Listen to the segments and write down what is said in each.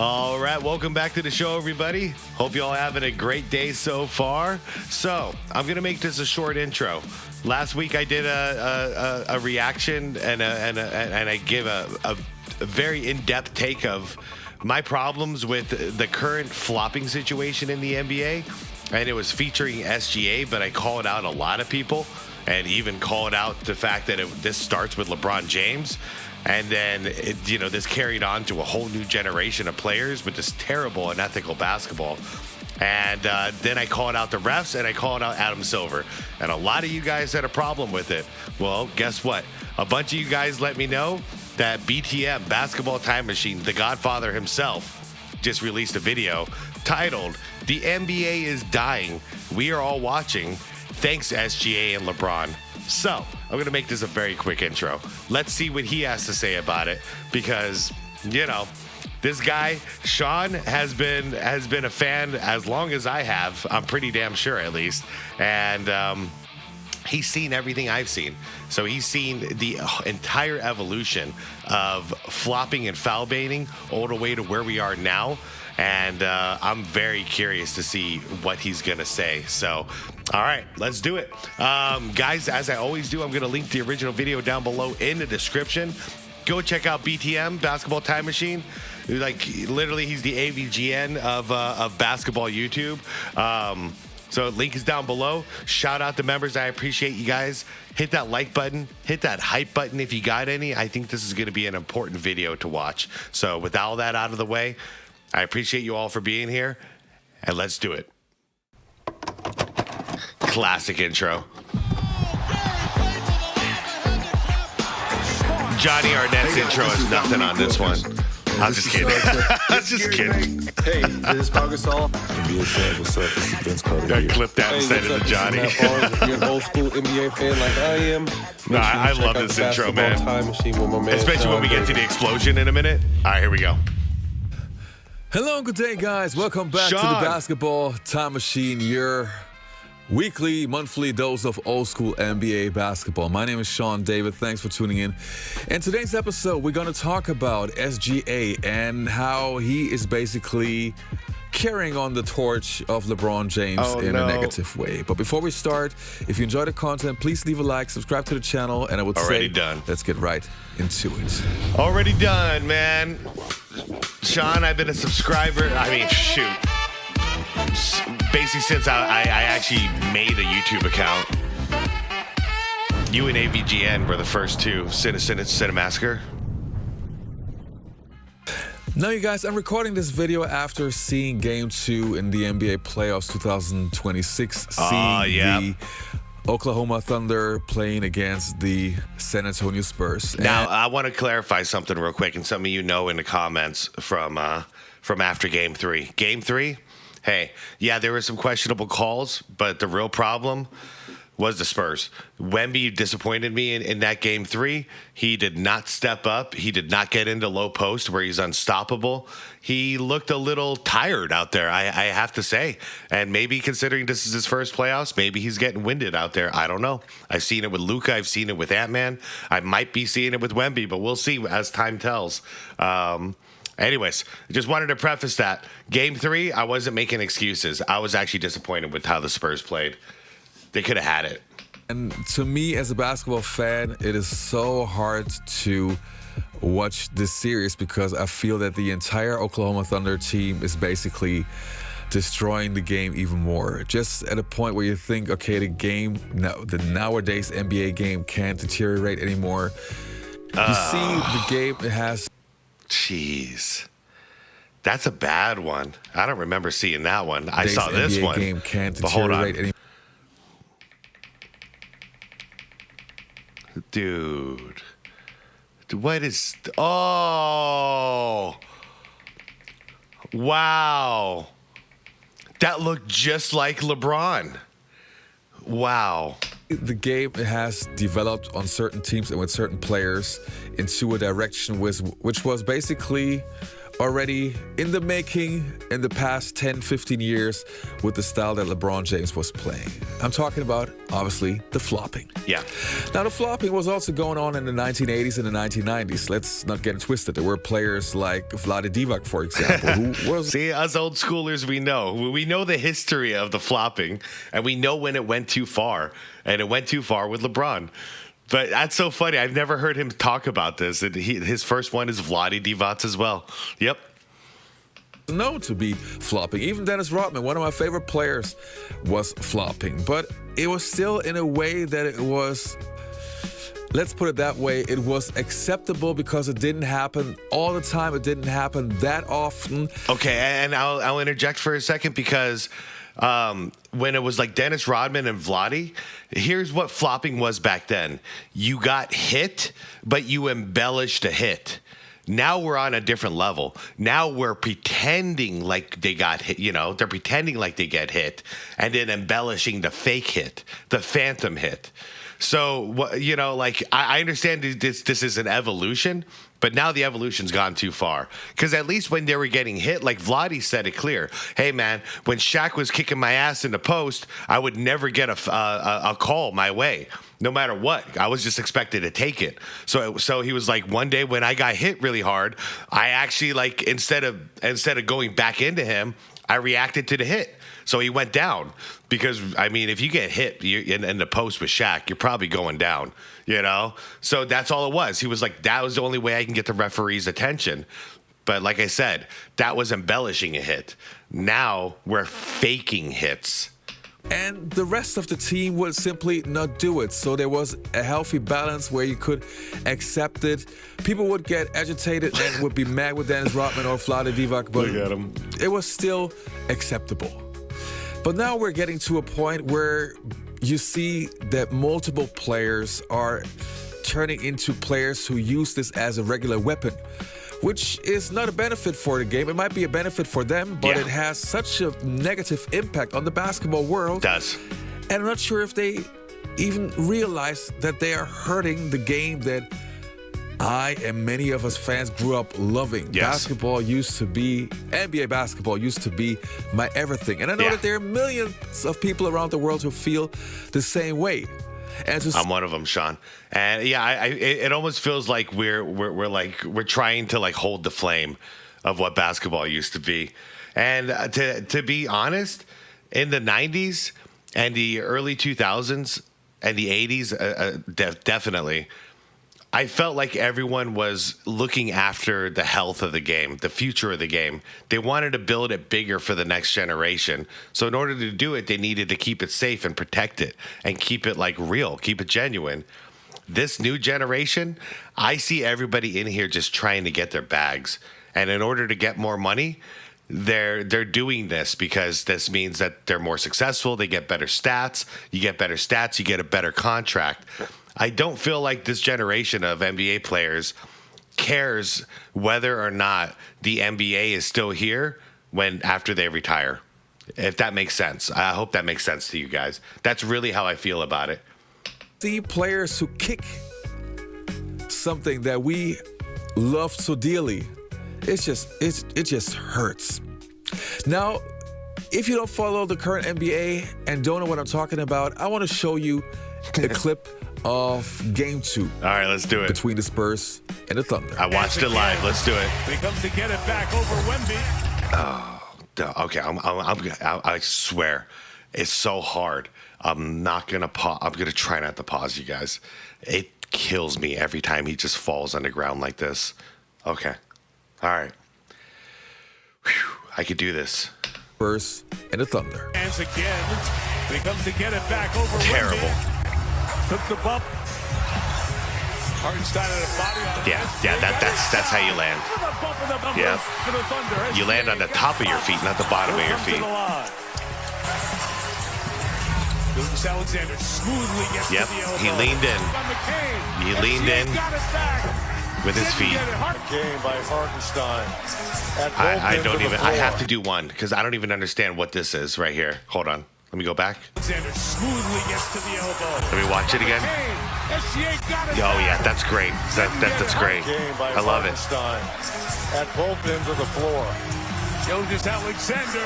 All right, welcome back to the show, everybody. Hope you all having a great day so far. So I'm gonna make this a short intro. Last week I did a reaction and I gave a very in-depth take of my problems with the current flopping situation in the NBA, and it was featuring SGA, but I called out a lot of people and even called out the fact that this starts with LeBron James. And then, this carried on to a whole new generation of players with this terrible, unethical basketball. And then I called out the refs and I called out Adam Silver. And a lot of you guys had a problem with it. Well, guess what? A bunch of you guys let me know that BTM, Basketball Time Machine, the Godfather himself, just released a video titled, "The NBA is Dying. We are all watching. Thanks, SGA and LeBron." So I'm going to make this a very quick intro. Let's see what he has to say about it, because, this guy, Sean, has been a fan as long as I have. I'm pretty damn sure, at least. And he's seen everything I've seen. So he's seen the entire evolution of flopping and foul baiting all the way to where we are now. And I'm very curious to see what he's going to say. So, all right, let's do it. Guys, as I always do, I'm going to link the original video down below in the description. Go check out BTM, Basketball Time Machine. Literally, he's the AVGN of basketball YouTube. So link is down below. Shout out to members. I appreciate you guys. Hit that like button. Hit that hype button if you got any. I think this is going to be an important video to watch. So with all that out of the way, I appreciate you all for being here, and let's do it. Classic intro. Johnny Arnett's intro is nothing on this one. I'm just kidding. I'm just kidding. Hey, this is Pau Gasol. NBA fan, what's up? This is Vince Carter. I clipped that instead of the Johnny. You're an old school NBA fan like I am. No, I love this intro, man. Time Machine with my man Especially when we get to the explosion in a minute. All right, here we go. Hello and good day, guys. Welcome back to the Basketball Time Machine, your weekly, monthly dose of old school NBA basketball. My name is Sean David. Thanks for tuning in. In today's episode, we're going to talk about SGA and how he is basically carrying on the torch of LeBron James in a negative way. But before we start, if you enjoy the content, please leave a like, subscribe to the channel, and I would say, let's get right into it. Already done, man. Sean, I've been a subscriber. I mean, shoot. Basically, since I actually made a YouTube account. You and AVGN were the first two. Cinemassacre. Now, you guys, I'm recording this video after seeing Game 2 in the NBA Playoffs 2026. The Oklahoma Thunder playing against the San Antonio Spurs. Now, I want to clarify something real quick, and some of you know in the comments from after Game 3. Game 3, hey, yeah, there were some questionable calls, but the real problem was the Spurs. Wemby disappointed me in that Game 3. He did not step up. He did not get into low post where he's unstoppable. He looked a little tired out there, I have to say. And maybe considering this is his first playoffs, maybe he's getting winded out there. I don't know. I've seen it with Luka. I've seen it with Ant-Man. I might be seeing it with Wemby, but we'll see as time tells. Anyways, just wanted to preface that. Game 3, I wasn't making excuses. I was actually disappointed with how the Spurs played. They could have had it. And to me, as a basketball fan, it is so hard to watch this series because I feel that the entire Oklahoma Thunder team is basically destroying the game even more. Just at a point where you think, okay, the nowadays NBA game can't deteriorate anymore. You see the game, it has... Jeez. That's a bad one. I don't remember seeing that one. I saw this NBA one. Game can't but hold on. deteriorate anymore. Dude, what is... Oh! Wow. That looked just like LeBron. Wow. The game has developed on certain teams and with certain players into a direction which was basically already in the making in the past 10, 15 years with the style that LeBron James was playing. I'm talking about, obviously, the flopping. Yeah. Now, the flopping was also going on in the 1980s and the 1990s. Let's not get it twisted. There were players like Vlade Divac, for example, who was... See, us old schoolers, we know. We know the history of the flopping, and we know when it went too far, and it went too far with LeBron. But that's so funny. I've never heard him talk about this. And his first one is Vlade Divac as well. Yep. Known to be flopping. Even Dennis Rodman, one of my favorite players, was flopping. But it was still in a way that it was, let's put it that way, it was acceptable because it didn't happen all the time. It didn't happen that often. Okay, and I'll interject for a second because when it was like Dennis Rodman and Vlade, here's what flopping was back then. You got hit, but you embellished a hit. Now we're on a different level. Now we're pretending like they got hit, they're pretending like they get hit and then embellishing the fake hit, the phantom hit. So, I understand this is an evolution, but now the evolution's gone too far. Because at least when they were getting hit, like Vlade said it clear. Hey, man, when Shaq was kicking my ass in the post, I would never get a call my way, no matter what. I was just expected to take it. So he was like, one day when I got hit really hard, I actually, instead of going back into him, I reacted to the hit. So he went down because, if you get hit in the post with Shaq, you're probably going down, So that's all it was. He was like, that was the only way I can get the referee's attention. But like I said, that was embellishing a hit. Now we're faking hits. And the rest of the team would simply not do it. So there was a healthy balance where you could accept it. People would get agitated and would be mad with Dennis Rodman or Vlade Divac, but look at him. It was still acceptable. But now we're getting to a point where you see that multiple players are turning into players who use this as a regular weapon, which is not a benefit for the game. It might be a benefit for them, but it has such a negative impact on the basketball world. It does. And I'm not sure if they even realize that they are hurting the game that I and many of us fans grew up loving. Yes. Basketball used to be, NBA basketball used to be my everything. And I know that there are millions of people around the world who feel the same way. And I'm one of them, Sean. And it almost feels like we're trying to hold the flame of what basketball used to be. And to be honest, in the 90s and the early 2000s and the 80s, definitely, I felt like everyone was looking after the health of the game, the future of the game. They wanted to build it bigger for the next generation. So in order to do it, they needed to keep it safe and protect it and keep it real, keep it genuine. This new generation, I see everybody in here just trying to get their bags. And in order to get more money, they're doing this because this means that they're more successful. They get better stats. You get better stats, you get a better contract. I don't feel like this generation of NBA players cares whether or not the NBA is still here after they retire. If that makes sense. I hope that makes sense to you guys. That's really how I feel about it. The players who kick something that we love so dearly, it just hurts. Now, if you don't follow the current NBA and don't know what I'm talking about, I want to show you a clip of Game 2. All right, let's do it. Between the Spurs and the Thunder. I watched it live. Let's do it. He comes to get it back over Wemby. Oh, okay. I swear, it's so hard. I'm not gonna pause. I'm gonna try not to pause, you guys. It kills me every time he just falls on the ground like this. Okay. All right. Whew, I could do this. Spurs and the Thunder. Hands again. He comes to get it back over Terrible. Wemby. Took the bump. Hartenstein at a body on that's how you land. Yeah. You land on the top of your feet, not the bottom of your feet. Kornelus Alexander smoothly gets to the elbow. He leaned in. He leaned in with his feet. Game by Hartenstein. I have to do one because I don't even understand what this is right here. Hold on. Let me go back. Alexander smoothly gets to the elbow. Let me watch it again. Oh yeah, that's great. That's great. I love it. at both ends of the floor. Kornelus Alexander.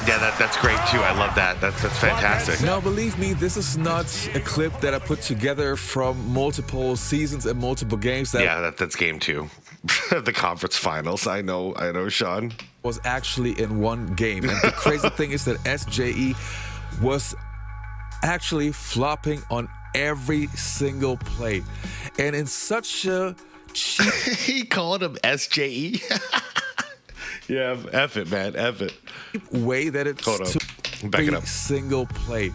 Yeah, that's great too. I love that. That's fantastic. Now, believe me, this is not a clip that I put together from multiple seasons and multiple games. That's game 2. The conference finals. I know, Sean. Was actually in one game. And the crazy thing is that SGA was actually flopping on every single play. And in such a cheap... He called him SJE. Yeah, F it, man. F it. way that it's Back it up. single play.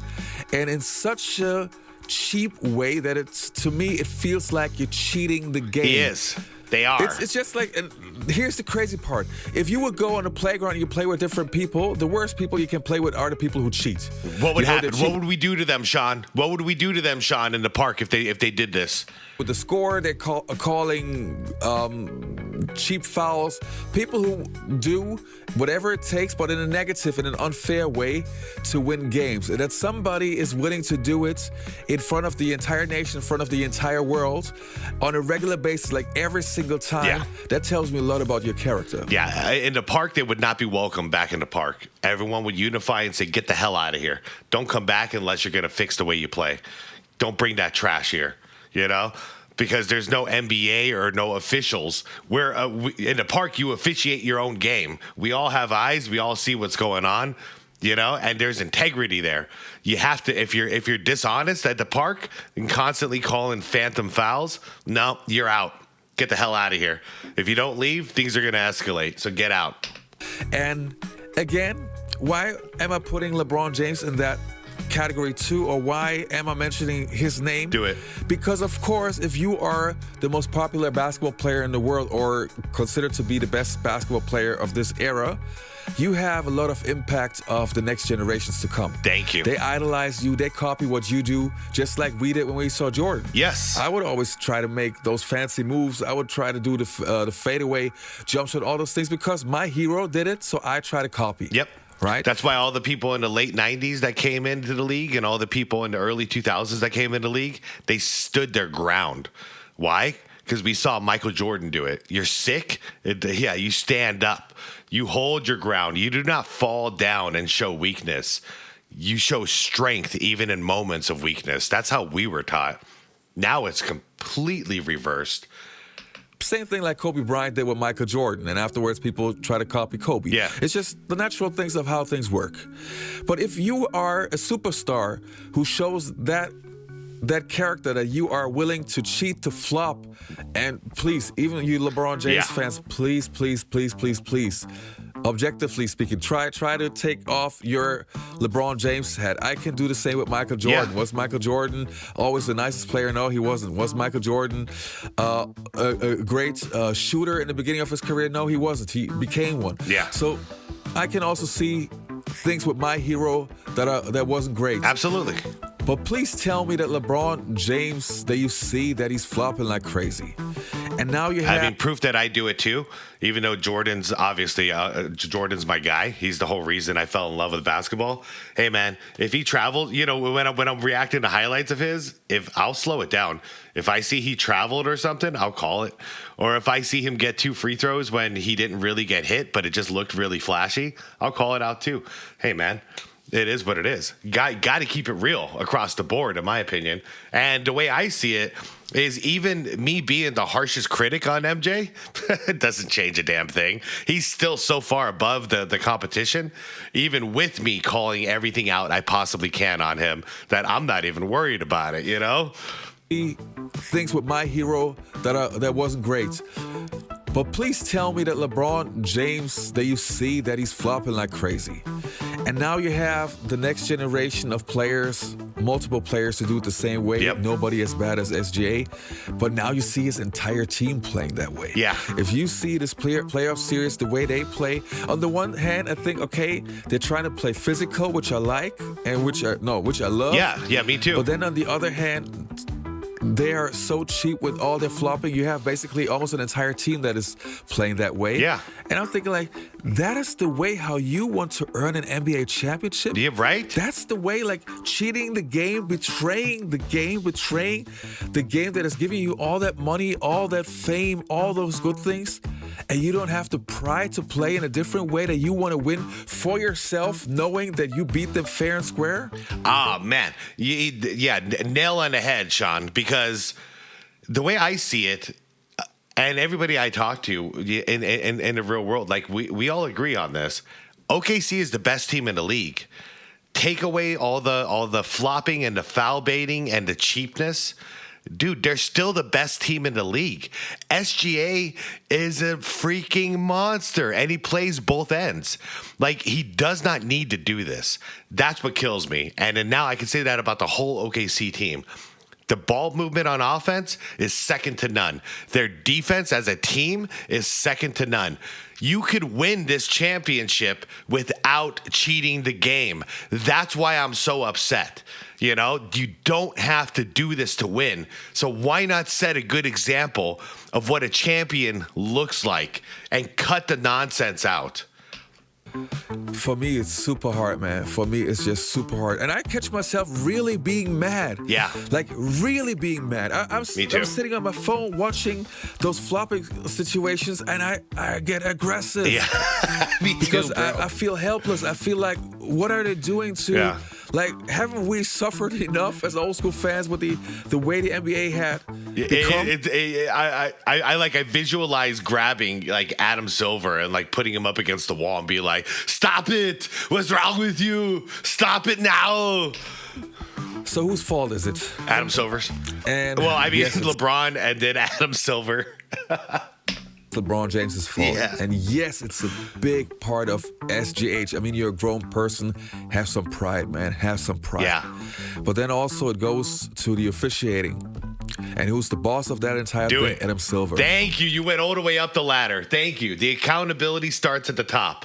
And in such a cheap way that it's, to me, it feels like you're cheating the game. He is. They are. It's just like, and here's the crazy part. If you would go on a playground and you play with different people, the worst people you can play with are the people who cheat. What would happen? What would we do to them, Sean? What would we do to them, Sean, in the park if they did this? With the score, they're calling cheap fouls. People who do whatever it takes, but in a negative, in an unfair way, to win games. And that somebody is willing to do it in front of the entire nation, in front of the entire world, on a regular basis, like every single time, that tells me a lot about your character. Yeah, in the park, they would not be welcome back in the park. Everyone would unify and say, get the hell out of here. Don't come back unless you're going to fix the way you play. Don't bring that trash here, you know? Because there's no NBA or no officials. Where in the park, you officiate your own game. We all have eyes. We all see what's going on, you know, and there's integrity there. You have to, if you're dishonest at the park and constantly calling phantom fouls, no, you're out. Get the hell out of here. If you don't leave, things are going to escalate. So get out. And again, why am I putting LeBron James in that category 2, or why am I mentioning his name? Do it. Because of course, if you are the most popular basketball player in the world, or considered to be the best basketball player of this era, you have a lot of impact of the next generations to come. Thank you. They idolize you. They copy what you do, just like we did when we saw Jordan. Yes. I would always try to make those fancy moves. I would try to do the fadeaway jump shot, all those things, because my hero did it, so I try to copy. Yep. Right? That's why all the people in the late 90s that came into the league and all the people in the early 2000s that came into the league, they stood their ground. Why? Because we saw Michael Jordan do it. You're sick? You stand up. You hold your ground. You do not fall down and show weakness. You show strength even in moments of weakness. That's how we were taught. Now it's completely reversed. Same thing like Kobe Bryant did with Michael Jordan, and afterwards people try to copy Kobe. Yeah. It's just the natural things of how things work. But if you are a superstar who shows that character, that you are willing to cheat, to flop, and please, even you LeBron James fans, please, objectively speaking, try to take off your LeBron James hat. I can do the same with Michael Jordan. Yeah. Was Michael Jordan always the nicest player? No, he wasn't. Was Michael Jordan a great shooter in the beginning of his career? No, he wasn't. He became one. Yeah. So I can also see things with my hero that wasn't great. Absolutely. But please tell me that LeBron James, that you see that he's flopping like crazy. And now you have... I mean, proof that I do it too, even though Jordan's obviously, Jordan's my guy. He's the whole reason I fell in love with basketball. Hey, man, if he traveled, you know, when I'm reacting to highlights of his, I'll slow it down. If I see he traveled or something, I'll call it. Or if I see him get 2 free throws when he didn't really get hit, but it just looked really flashy, I'll call it out too. Hey, man. It is what it is. Got to keep it real across the board, in my opinion. And the way I see it is, even me being the harshest critic on MJ, it doesn't change a damn thing. He's still so far above the competition, even with me calling everything out I possibly can on him, that I'm not even worried about it, you know? Things with my hero that wasn't great. But please tell me that LeBron James, that you see that he's flopping like crazy. And now you have the next generation of players, multiple players to do it the same way. Yep. Nobody as bad as SGA. But now you see his entire team playing that way. Yeah. If you see this playoff series, the way they play, on the one hand, I think, okay, they're trying to play physical, which I like, and which I love. Yeah, me too. But then on the other hand, they are so cheap with all their flopping. You have basically almost an entire team that is playing that way. Yeah. And I'm thinking, like, that is the way how you want to earn an NBA championship? Yeah, right? That's the way, like, cheating the game, betraying the game that is giving you all that money, all that fame, all those good things. and you don't have the pride to play in a different way, that you want to win for yourself, knowing that you beat them fair and square? Ah, man. Yeah, nail on the head, Sean, because the way I see it, and everybody I talk to in the real world, like we all agree on this, OKC is the best team in the league. Take away all the flopping and the foul baiting and the cheapness. Dude, they're still the best team in the league. SGA is a freaking monster, and he plays both ends. Like, he does not need to do this. That's what kills me. And then now I can say that about the whole OKC team. The ball movement on offense is second to none. Their defense as a team is second to none. You could win this championship without cheating the game. That's why I'm so upset. You know, you don't have to do this to win. So why not set a good example of what a champion looks like and cut the nonsense out? For me, it's super hard, man. For me, it's just super hard. And I catch myself really being mad. Yeah. Like, really being mad. I'm sitting on my phone watching those flopping situations, and I get aggressive. Yeah. Me because too, bro. I feel helpless. I feel like, what are they doing to... Yeah. Like, haven't we suffered enough as old school fans with the way the NBA had become? I visualize grabbing like Adam Silver and like putting him up against the wall and be like, "Stop it! What's wrong with you? Stop it now!" So whose fault is it? Adam Silver's. And well, I mean, yes, LeBron and then Adam Silver. LeBron James' fault. Yeah. And yes, it's a big part of SGH. I mean, you're a grown person. Have some pride, man. Have some pride. Yeah. But then also it goes to the officiating. And who's the boss of that entire thing? Adam Silver. Thank you. You went all the way up the ladder. Thank you. The accountability starts at the top.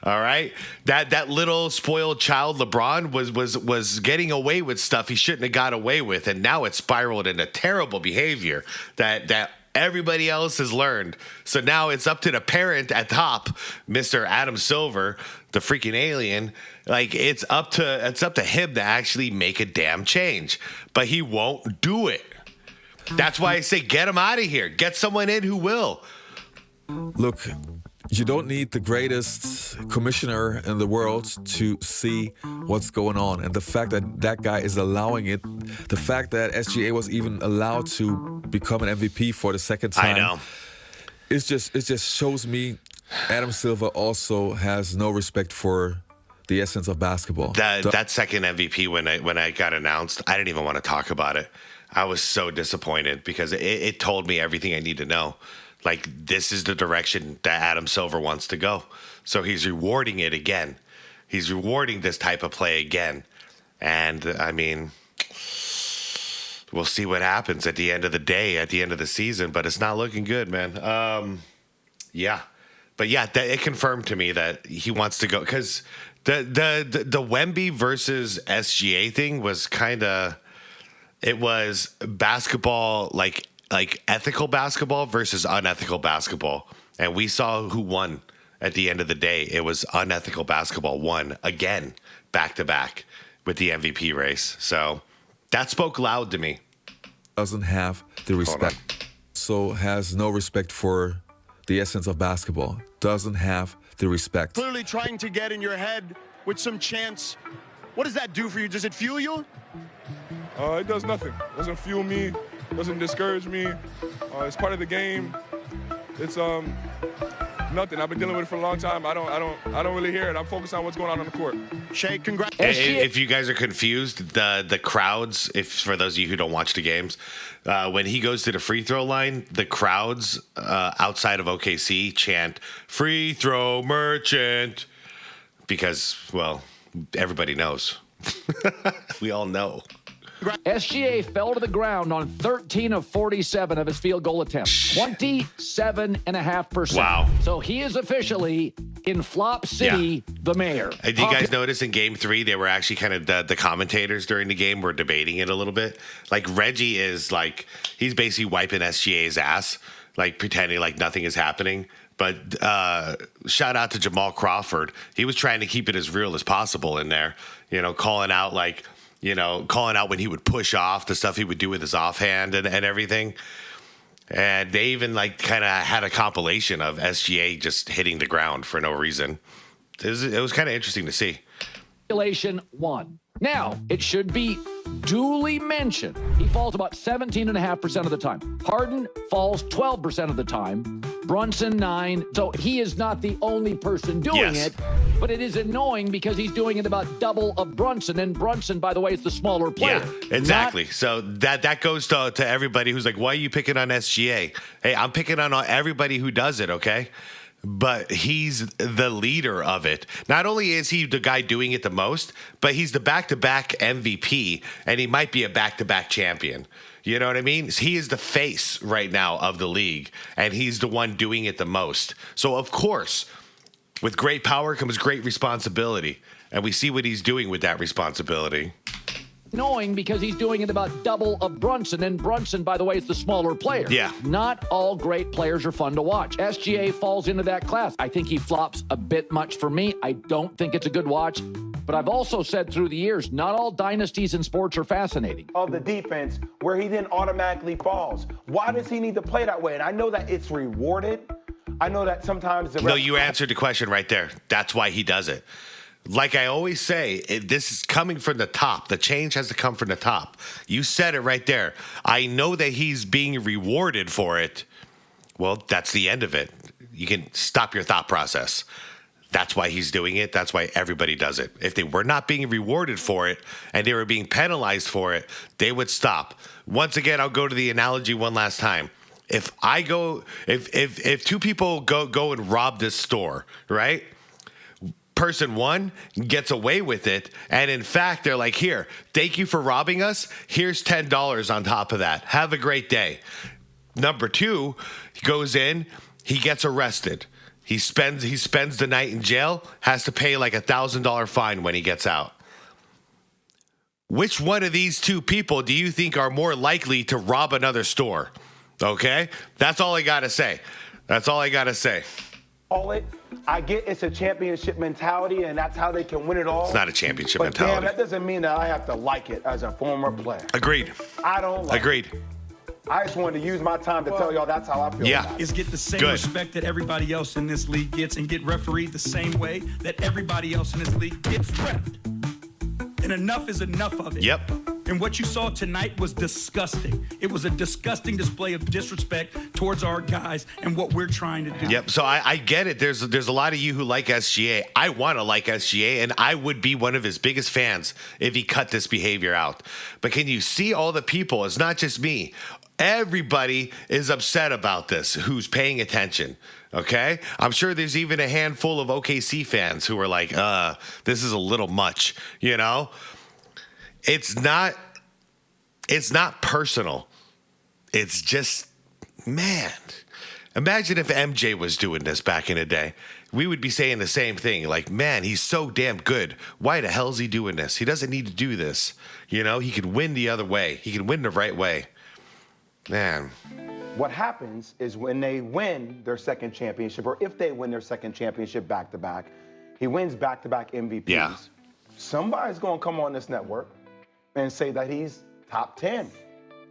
All right. That little spoiled child LeBron was getting away with stuff he shouldn't have got away with, and now it's spiraled into terrible behavior that everybody else has learned. So now it's up to the parent at top, Mr. Adam Silver, the freaking alien. Like, it's up to him to actually make a damn change. But he won't do it. That's why I say get him out of here. Get someone in who will. Look, you don't need the greatest commissioner in the world to see what's going on. And the fact that that guy is allowing it, the fact that SGA was even allowed to become an MVP for the second time. I know. It just shows me Adam Silver also has no respect for the essence of basketball. That second MVP when I got announced, I didn't even want to talk about it. I was so disappointed because it told me everything I need to know. Like, this is the direction that Adam Silver wants to go. So he's rewarding it again. He's rewarding this type of play again. And, I mean, we'll see what happens at the end of the day, at the end of the season. But it's not looking good, man. Yeah. But, yeah, it confirmed to me that he wants to go. Because the Wemby versus SGA thing was kind of... It was basketball, like ethical basketball versus unethical basketball. And we saw who won at the end of the day. It was unethical basketball won again, back to back with the MVP race. So that spoke loud to me. Doesn't have the respect. So has no respect for the essence of basketball. Doesn't have the respect. Clearly trying to get in your head with some chance. What does that do for you? Does it fuel you? It does nothing. It doesn't fuel me. Doesn't discourage me. It's part of the game. It's nothing. I've been dealing with it for a long time. I don't really hear it. I'm focused on what's going on the court. Shay, congrats. If you guys are confused, the crowds, if for those of you who don't watch the games, when he goes to the free throw line, the crowds outside of OKC chant "Free Throw Merchant" because, well, everybody knows. We all know. SGA fell to the ground on 13 of 47 of his field goal attempts, 27.5%. Wow. So he is officially in Flop City, the mayor. Did you guys notice in Game 3, they were actually kind of the commentators during the game were debating it a little bit? Like, Reggie is like, he's basically wiping SGA's ass, like pretending like nothing is happening. But shout out to Jamal Crawford. He was trying to keep it as real as possible in there, calling out when he would push off, the stuff he would do with his offhand and everything. And they even like kind of had a compilation of SGA just hitting the ground for no reason. It was kind of interesting to see. Regulation 1. Now, it should be duly mentioned. He falls about 17.5% of the time. Harden falls 12% of the time. Brunson 9. So he is not the only person doing it, but it is annoying because he's doing it about double of Brunson. And Brunson, by the way, is the smaller player. Yeah, exactly. So that goes to everybody who's like, why are you picking on SGA? Hey, I'm picking on everybody who does it, okay? But he's the leader of it. Not only is he the guy doing it the most, but he's the back-to-back MVP, and he might be a back-to-back champion. You know what I mean? He is the face right now of the league, and he's the one doing it the most. So, of course, with great power comes great responsibility, and we see what he's doing with that responsibility. Annoying because he's doing it about double of Brunson, and Brunson, by the way, is the smaller player. Yeah. Not all great players are fun to watch. SGA falls into that class. I think he flops a bit much for me. I don't think it's a good watch. But I've also said through the years, not all dynasties in sports are fascinating. Of the defense, where he then automatically falls. Why does he need to play that way? And I know that it's rewarded. I know that sometimes... No, you answered the question right there. That's why he does it. Like I always say, this is coming from the top. The change has to come from the top. You said it right there. I know that he's being rewarded for it. Well, that's the end of it. You can stop your thought process. That's why he's doing it. That's why everybody does it. If they were not being rewarded for it and they were being penalized for it, they would stop. Once again, I'll go to the analogy one last time. If two people go and rob this store, right? Person one gets away with it, and in fact, they're like, here, thank you for robbing us. Here's $10 on top of that. Have a great day. Number two, he goes in, he gets arrested. He spends the night in jail, has to pay like $1,000 fine when he gets out. Which one of these two people do you think are more likely to rob another store? Okay? That's all I got to say. That's all I got to say. I get it's a championship mentality, and that's how they can win it all. It's not a championship mentality. mentality. Damn, that doesn't mean that I have to like it as a former player. Agreed. I don't like Agreed. it. I just wanted to use my time to tell y'all that's how I feel. Yeah. Is get the same respect that everybody else in this league gets and get refereed the same way that everybody else in this league gets reffed. And enough is enough of it. Yep. And what you saw tonight was disgusting. It was a disgusting display of disrespect towards our guys and what we're trying to do. Yep. So I get it. There's a lot of you who like SGA. I want to like SGA, and I would be one of his biggest fans if he cut this behavior out. But can you see all the people? It's not just me. Everybody is upset about this who's paying attention. Okay? I'm sure there's even a handful of OKC fans who are like, this is a little much, you know? It's not personal. It's just, man. Imagine if MJ was doing this back in the day. We would be saying the same thing. Like, man, he's so damn good. Why the hell is he doing this? He doesn't need to do this. You know, he could win the other way. He could win the right way. Man. What happens is when they win their second championship, or if they win their second championship back-to-back, he wins back-to-back MVPs. Yeah. Somebody's going to come on this network and say that he's top 10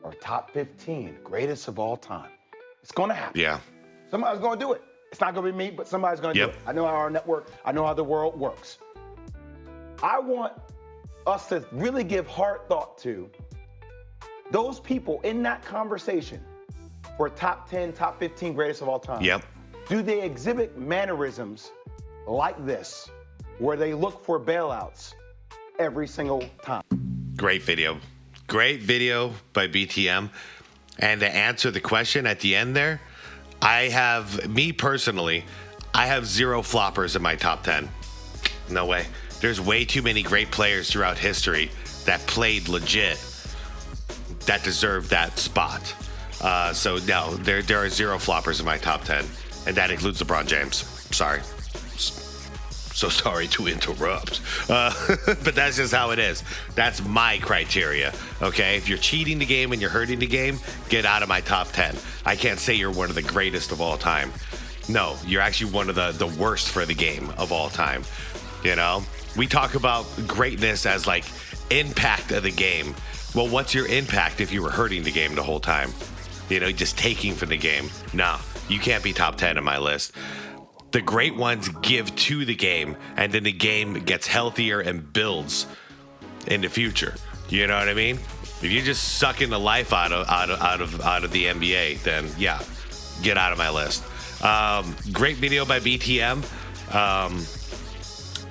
or top 15, greatest of all time. It's going to happen. Yeah. Somebody's going to do it. It's not going to be me, but somebody's going to do it. I know how our network, I know how the world works. I want us to really give hard thought to those people in that conversation for top 10, top 15 greatest of all time. Yep. Do they exhibit mannerisms like this where they look for bailouts every single time? Great video. Great video by BTM. And to answer the question at the end there, me personally, I have 0 floppers in my top 10. No way. There's way too many great players throughout history that played legit that deserve that spot. So no, there are 0 floppers in my top 10, and that includes LeBron James. Sorry. So sorry to interrupt. But that's just how it is. That's my criteria, okay? If you're cheating the game and you're hurting the game, get out of my top 10. I can't say you're one of the greatest of all time. No, you're actually one of the worst for the game of all time. You know? We talk about greatness as like impact of the game. Well, what's your impact if you were hurting the game the whole time? just taking from the game. No, you can't be top 10 on my list. The great ones give to the game, and then the game gets healthier and builds in the future. You know what I mean? If you're just sucking the life out of the NBA, then yeah, get out of my list. Great video by BTM.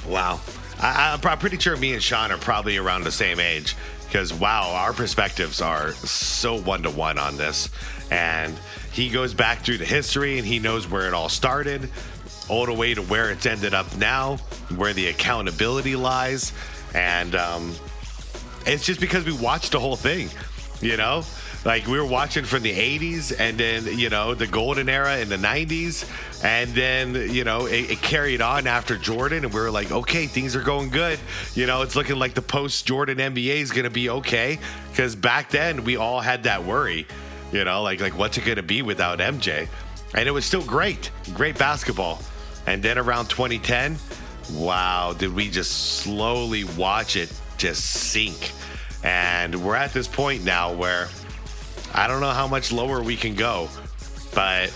Wow. I'm pretty sure me and Sean are probably around the same age, because wow, our perspectives are so one-to-one on this. And he goes back through the history and he knows where it all started, all the way to where it's ended up now, where the accountability lies. And it's just because we watched the whole thing, like we were watching from the 80s, and then the golden era in the 90s, and then it carried on after Jordan, and we were like, okay, things are going good. It's looking like the post Jordan NBA is going to be okay, because back then we all had that worry, like what's it going to be without MJ? And it was still great basketball. And then around 2010, wow, did we just slowly watch it just sink. And we're at this point now where I don't know how much lower we can go, but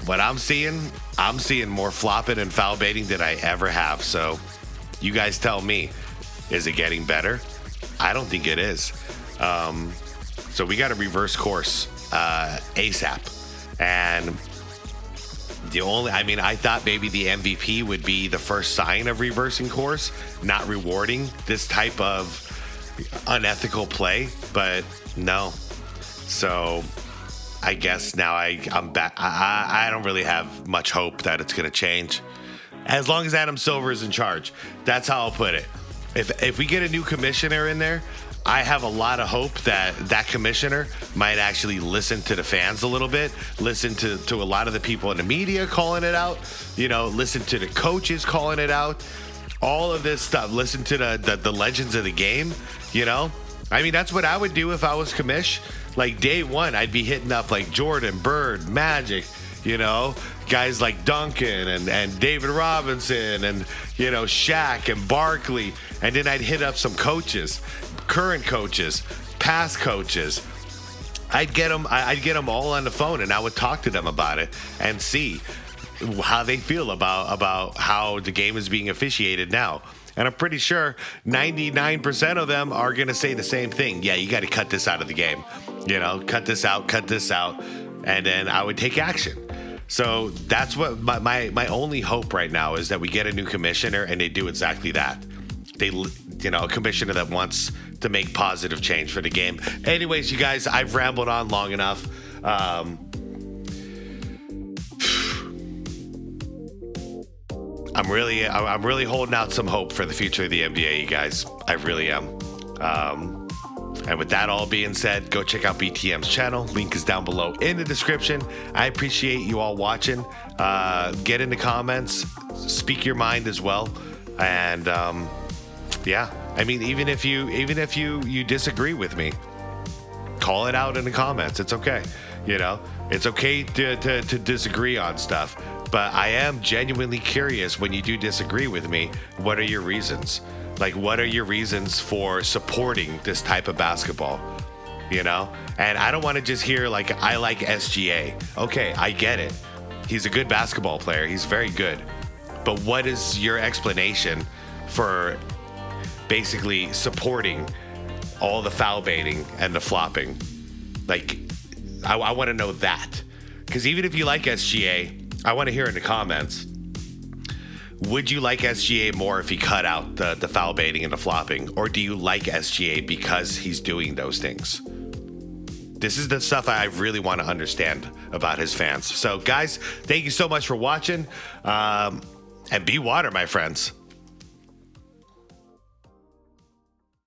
what I'm seeing more flopping and foul baiting than I ever have. So you guys tell me, is it getting better? I don't think it is. So we got to reverse course ASAP. And I thought maybe the MVP would be the first sign of reversing course, not rewarding this type of unethical play, but no. So I guess now I'm back. I don't really have much hope that it's going to change. As long as Adam Silver is in charge, that's how I'll put it. If we get a new commissioner in there, I have a lot of hope that commissioner might actually listen to the fans a little bit, listen to a lot of the people in the media calling it out, listen to the coaches calling it out, all of this stuff, listen to the legends of the game, that's what I would do if I was commish. Like day one, I'd be hitting up like Jordan, Bird, Magic, guys like Duncan and David Robinson and, Shaq and Barkley. And then I'd hit up some coaches, current coaches, past coaches. I'd get them all on the phone, and I would talk to them about it and see how they feel about how the game is being officiated now. And I'm pretty sure 99% of them are going to say the same thing. Yeah, you got to cut this out of the game. Cut this out. And then I would take action. So that's what my only hope right now is, that we get a new commissioner and they do exactly that. They, a commissioner that wants to make positive change for the game. Anyways, you guys, I've rambled on long enough. I'm really holding out some hope for the future of the NBA, you guys. I really am. And with that all being said, go check out BTM's channel. Link is down below in the description. I appreciate you all watching. Get in the comments, speak your mind as well. And yeah, even if you disagree with me, call it out in the comments. It's okay. It's okay to disagree on stuff. But I am genuinely curious, when you do disagree with me, what are your reasons? Like, what are your reasons for supporting this type of basketball? And I don't want to just hear, like, I like SGA. Okay, I get it. He's a good basketball player. He's very good. But what is your explanation for basically supporting all the foul baiting and the flopping? Like, I want to know that. Because even if you like SGA, I want to hear in the comments, would you like SGA more if he cut out the foul baiting and the flopping? Or do you like SGA because he's doing those things? This is the stuff I really want to understand about his fans. So, guys, thank you so much for watching. And be water, my friends.